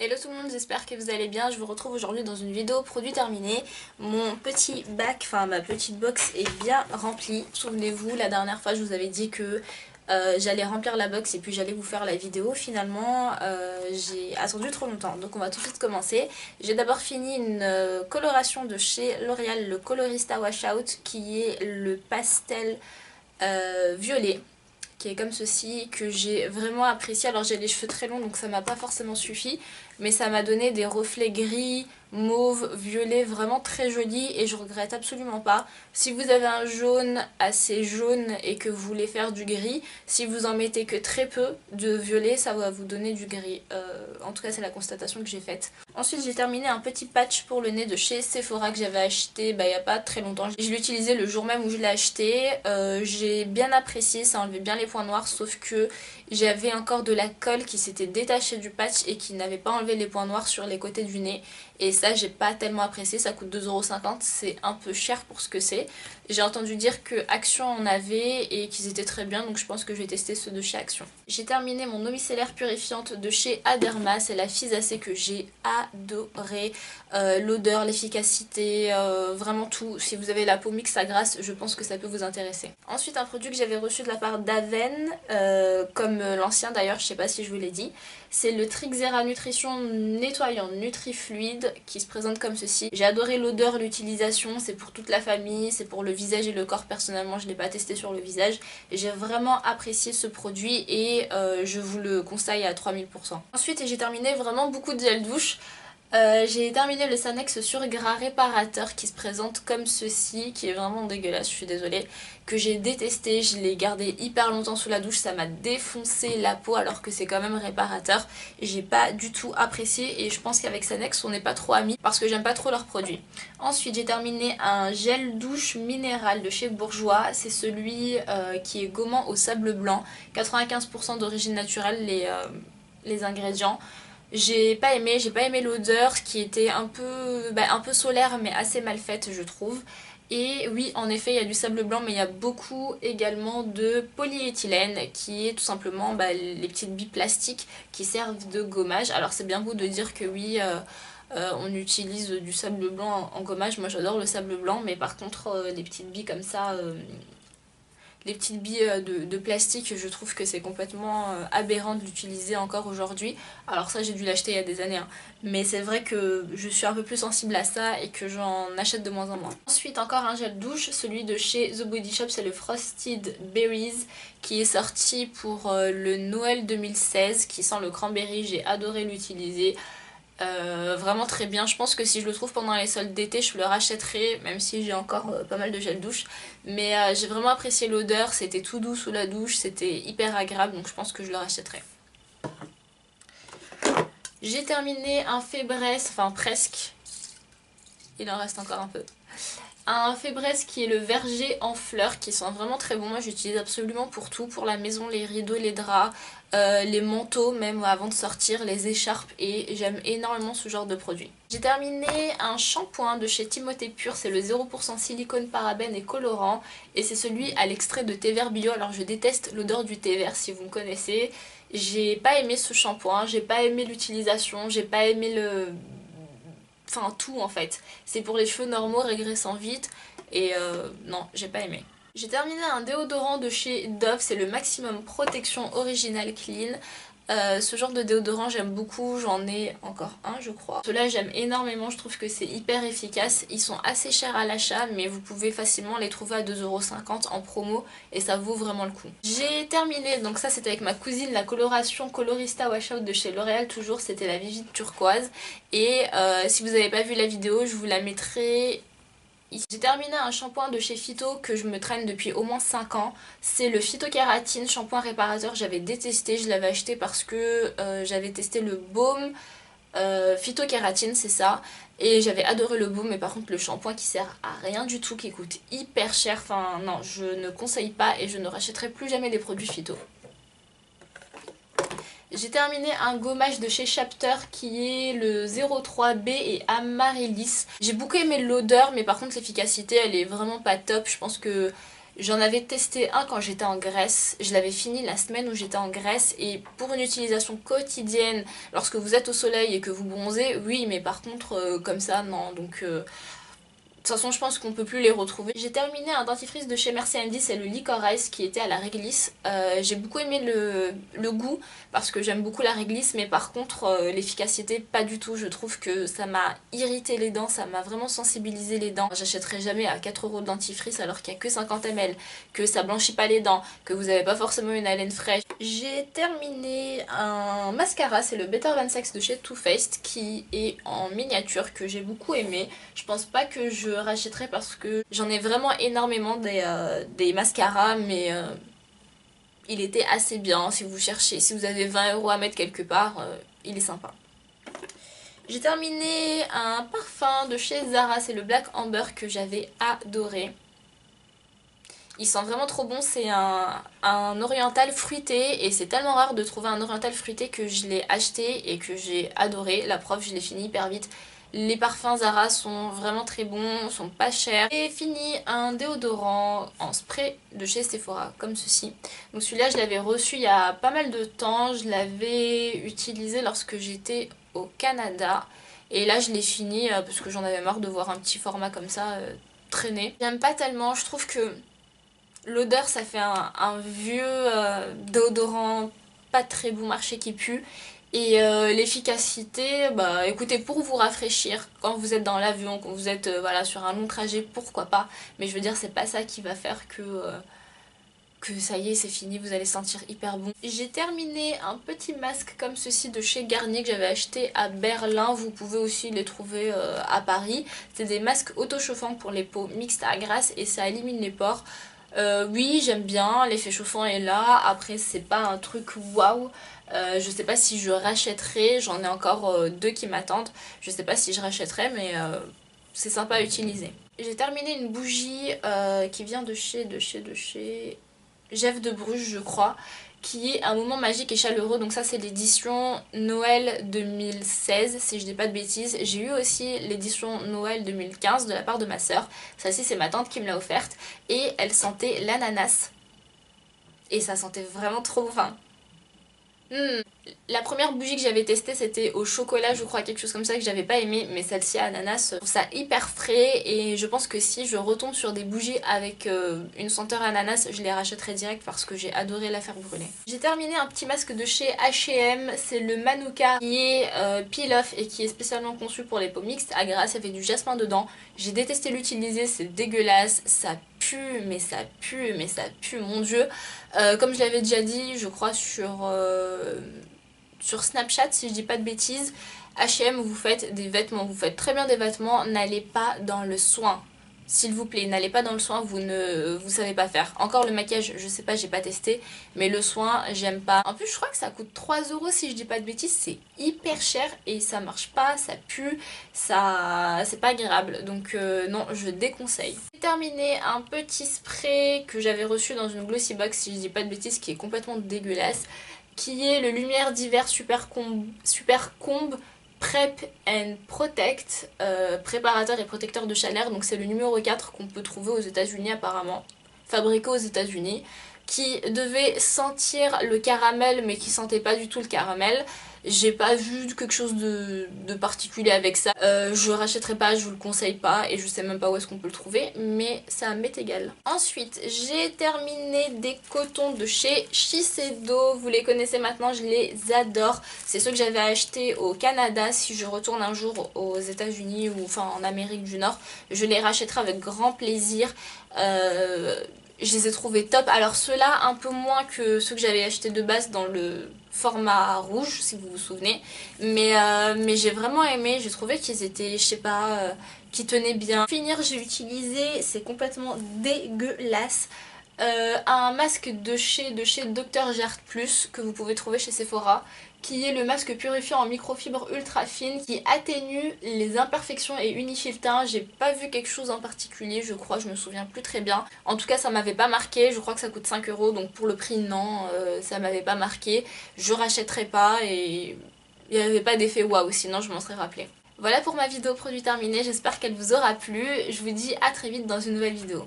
Hello tout le monde, j'espère que vous allez bien. Je vous retrouve aujourd'hui dans une vidéo produit terminé. Mon petit bac, enfin ma petite box est bien remplie. Souvenez-vous, la dernière fois je vous avais dit que j'allais remplir la box et puis j'allais vous faire la vidéo. Finalement j'ai attendu trop longtemps, donc on va tout de suite commencer. J'ai d'abord fini une coloration de chez L'Oréal, le Colorista Washout, qui est le pastel violet, qui est comme ceci, que j'ai vraiment apprécié. Alors j'ai les cheveux très longs donc ça m'a pas forcément suffi, mais ça m'a donné des reflets gris, mauve, violet, vraiment très jolis et je regrette absolument pas. Si vous avez un jaune assez jaune et que vous voulez faire du gris, si vous en mettez que très peu de violet, ça va vous donner du gris. En tout cas c'est la constatation que j'ai faite. Ensuite j'ai terminé un petit patch pour le nez de chez Sephora que j'avais acheté il n'y a pas très longtemps. Je l'ai utilisé le jour même où je l'ai acheté. J'ai bien apprécié, ça enlevait bien les points noirs, sauf que j'avais encore de la colle qui s'était détachée du patch et qui n'avait pas enlevé les points noirs sur les côtés du nez. Et ça j'ai pas tellement apprécié, ça coûte 2,50€, c'est un peu cher pour ce que c'est. J'ai entendu dire que Action en avait et qu'ils étaient très bien, donc je pense que je vais tester ceux de chez Action. J'ai terminé mon eau micellaire purifiante de chez Aderma, c'est la Fisacée que j'ai adoré. L'odeur, l'efficacité, vraiment tout. Si vous avez la peau mixte à grasse, je pense que ça peut vous intéresser. Ensuite un produit que j'avais reçu de la part d'Aven, comme l'ancien d'ailleurs, je sais pas si je vous l'ai dit. C'est le Trixera Nutrition nettoyant Nutrifluide qui se présente comme ceci. J'ai adoré l'odeur, l'utilisation, c'est pour toute la famille, c'est pour le visage et le corps. Personnellement je ne l'ai pas testé sur le visage. J'ai vraiment apprécié ce produit et je vous le conseille à 3000%. Ensuite j'ai terminé vraiment beaucoup de gel douche. J'ai terminé le Sanex sur gras réparateur qui se présente comme ceci, qui est vraiment dégueulasse, je suis désolée, que j'ai détesté. Je l'ai gardé hyper longtemps sous la douche, ça m'a défoncé la peau alors que c'est quand même réparateur. J'ai pas du tout apprécié et je pense qu'avec Sanex on n'est pas trop amis parce que j'aime pas trop leurs produits. Ensuite j'ai terminé un gel douche minéral de chez Bourjois, c'est celui qui est gommant au sable blanc, 95% d'origine naturelle les ingrédients. J'ai pas aimé l'odeur qui était un peu solaire mais assez mal faite je trouve. Et oui en effet il y a du sable blanc mais il y a beaucoup également de polyéthylène qui est tout simplement les petites billes plastiques qui servent de gommage. Alors c'est bien beau de dire que oui on utilise du sable blanc en gommage, moi j'adore le sable blanc mais par contre les petites billes comme ça... les petites billes de plastique, je trouve que c'est complètement aberrant de l'utiliser encore aujourd'hui. Alors ça j'ai dû l'acheter il y a des années, hein. Mais c'est vrai que je suis un peu plus sensible à ça et que j'en achète de moins en moins. Ensuite encore un gel douche, celui de chez The Body Shop, c'est le Frosted Berries qui est sorti pour le Noël 2016, qui sent le cranberry, j'ai adoré l'utiliser. Vraiment très bien, je pense que si je le trouve pendant les soldes d'été je le rachèterai, même si j'ai encore pas mal de gel douche, mais j'ai vraiment apprécié l'odeur, c'était tout doux sous la douche, c'était hyper agréable, donc je pense que je le rachèterai. J'ai terminé un Fébreze, enfin presque, il en reste encore un peu. Un Fébreze qui est le verger en fleurs, qui sent vraiment très bon. Moi j'utilise absolument pour tout, pour la maison, les rideaux, les draps, les manteaux même avant de sortir, les écharpes, et j'aime énormément ce genre de produit. J'ai terminé un shampoing de chez Timothée Pure, c'est le 0% silicone, parabène et colorant, et c'est celui à l'extrait de thé vert bio. Alors je déteste l'odeur du thé vert si vous me connaissez. J'ai pas aimé ce shampoing, j'ai pas aimé l'utilisation, j'ai pas aimé le... Enfin tout en fait. C'est pour les cheveux normaux régressant vite et non, j'ai pas aimé. J'ai terminé un déodorant de chez Dove, c'est le Maximum Protection Original Clean. Ce genre de déodorant j'aime beaucoup, j'en ai encore un je crois. Ceux-là j'aime énormément, je trouve que c'est hyper efficace. Ils sont assez chers à l'achat mais vous pouvez facilement les trouver à 2,50€ en promo et ça vaut vraiment le coup. J'ai terminé, donc ça c'était avec ma cousine, la coloration Colorista Washout de chez L'Oréal toujours, c'était la Vivid Turquoise. Et si vous n'avez pas vu la vidéo je vous la mettrai... J'ai terminé un shampoing de chez Phyto que je me traîne depuis au moins 5 ans. C'est le Phytokératine shampoing réparateur. J'avais détesté, je l'avais acheté parce que j'avais testé le baume Phytokératine, c'est ça. Et j'avais adoré le baume, mais par contre le shampoing qui sert à rien du tout, qui coûte hyper cher. Enfin non, je ne conseille pas et je ne rachèterai plus jamais les produits Phyto. J'ai terminé un gommage de chez Chapter qui est le 03B et Amaryllis. J'ai beaucoup aimé l'odeur mais par contre l'efficacité elle est vraiment pas top. Je pense que J'en avais testé un quand j'étais en Grèce, je l'avais fini la semaine où j'étais en Grèce et pour une utilisation quotidienne, lorsque vous êtes au soleil et que vous bronzez, oui, mais par contre comme ça non, donc de toute façon, je pense qu'on peut plus les retrouver. J'ai terminé un dentifrice de chez Merci Andy, c'est le Licorice qui était à la réglisse. J'ai beaucoup aimé le goût parce que j'aime beaucoup la réglisse, mais par contre, l'efficacité, pas du tout. Je trouve que ça m'a irrité les dents, ça m'a vraiment sensibilisé les dents. J'achèterai jamais à 4 € de dentifrice alors qu'il n'y a que 50 ml, que ça blanchit pas les dents, que vous n'avez pas forcément une haleine fraîche. J'ai terminé un mascara, c'est le Better Than Sex de chez Too Faced qui est en miniature, que j'ai beaucoup aimé. Je pense pas que je rachèterai parce que j'en ai vraiment énormément des mascaras, mais il était assez bien. Si vous cherchez, si vous avez 20 € à mettre quelque part, il est sympa. J'ai terminé un parfum de chez Zara, c'est le Black Amber que j'avais adoré. Il sent vraiment trop bon, c'est un oriental fruité et c'est tellement rare de trouver un oriental fruité que je l'ai acheté et que j'ai adoré. La preuve, je l'ai fini hyper vite. Les parfums Zara sont vraiment très bons, sont pas chers. J'ai fini un déodorant en spray de chez Sephora, comme ceci. Donc celui-là, je l'avais reçu il y a pas mal de temps. Je l'avais utilisé lorsque j'étais au Canada. Et là, je l'ai fini parce que j'en avais marre de voir un petit format comme ça traîner. J'aime pas tellement, je trouve que l'odeur, ça fait un vieux déodorant pas très bon marché qui pue. Et l'efficacité, bah écoutez, pour vous rafraîchir, quand vous êtes dans l'avion, quand vous êtes voilà, sur un long trajet, pourquoi pas. Mais je veux dire, c'est pas ça qui va faire que ça y est, c'est fini, vous allez sentir hyper bon. J'ai terminé un petit masque comme ceci de chez Garnier que j'avais acheté à Berlin. Vous pouvez aussi les trouver à Paris. C'est des masques auto-chauffants pour les peaux mixtes à grasse et ça élimine les pores. Oui, j'aime bien, l'effet chauffant est là. Après, c'est pas un truc waouh. Je sais pas si je rachèterai, j'en ai encore deux qui m'attendent. Je sais pas si je rachèterai, mais c'est sympa à utiliser. J'ai terminé une bougie qui vient de chez Jeff de Bruges, je crois, qui est un moment magique et chaleureux. Donc ça, c'est l'édition Noël 2016, si je dis pas de bêtises. J'ai eu aussi l'édition Noël 2015 de la part de ma soeur. Celle-ci, c'est ma tante qui me l'a offerte. Et elle sentait l'ananas. Et ça sentait vraiment trop bon. Enfin, la première bougie que j'avais testée, c'était au chocolat, je crois, quelque chose comme ça que j'avais pas aimé, mais celle-ci à ananas, je trouve ça hyper frais et je pense que si je retombe sur des bougies avec une senteur ananas, je les rachèterai direct parce que j'ai adoré la faire brûler. J'ai terminé un petit masque de chez H&M, c'est le Manuka qui est peel-off et qui est spécialement conçu pour les peaux mixtes à grasse, il y avait du jasmin dedans. J'ai détesté l'utiliser, c'est dégueulasse, ça pue, mais ça pue, mais ça pue, mon dieu. Comme je l'avais déjà dit, je crois sur Snapchat, si je dis pas de bêtises, H&M, vous faites des vêtements, vous faites très bien des vêtements, n'allez pas dans le soin. S'il vous plaît, n'allez pas dans le soin, vous savez pas faire. Encore le maquillage, je sais pas, j'ai pas testé, mais le soin, j'aime pas. En plus, je crois que ça coûte 3 € si je dis pas de bêtises, c'est hyper cher et ça marche pas, ça pue, ça c'est pas agréable. Donc non, je déconseille. J'ai terminé un petit spray que j'avais reçu dans une glossy box, si je dis pas de bêtises, qui est complètement dégueulasse, qui est le Lumière d'hiver Super Comb Prep and Protect, préparateur et protecteur de chaleur. Donc c'est le numéro 4 qu'on peut trouver aux États-Unis apparemment, fabriqué aux États-Unis, qui devait sentir le caramel mais qui sentait pas du tout le caramel. J'ai pas vu quelque chose de particulier avec ça. Je rachèterai pas, je vous le conseille pas et je sais même pas où est-ce qu'on peut le trouver, mais ça m'est égal. Ensuite, j'ai terminé des cotons de chez Shiseido. Vous les connaissez maintenant, je les adore. C'est ceux que j'avais achetés au Canada. Si je retourne un jour aux États-Unis ou enfin en Amérique du Nord, je les rachèterai avec grand plaisir. Je les ai trouvés top. Alors ceux-là un peu moins que ceux que j'avais achetés de base dans le format rouge si vous vous souvenez. Mais j'ai vraiment aimé. J'ai trouvé qu'ils étaient, je sais pas, qui tenaient bien. Pour finir, j'ai utilisé, c'est complètement dégueulasse, un masque de chez Dr. Jart Plus que vous pouvez trouver chez Sephora, qui est le masque purifiant en microfibre ultra fine qui atténue les imperfections et unifie le teint. J'ai pas vu quelque chose en particulier, je crois, je me souviens plus très bien. En tout cas, ça m'avait pas marqué, je crois que ça coûte 5 €, donc pour le prix, non, ça m'avait pas marqué. Je rachèterai pas et il n'y avait pas d'effet waouh, sinon je m'en serais rappelé. Voilà pour ma vidéo produit terminée, j'espère qu'elle vous aura plu. Je vous dis à très vite dans une nouvelle vidéo.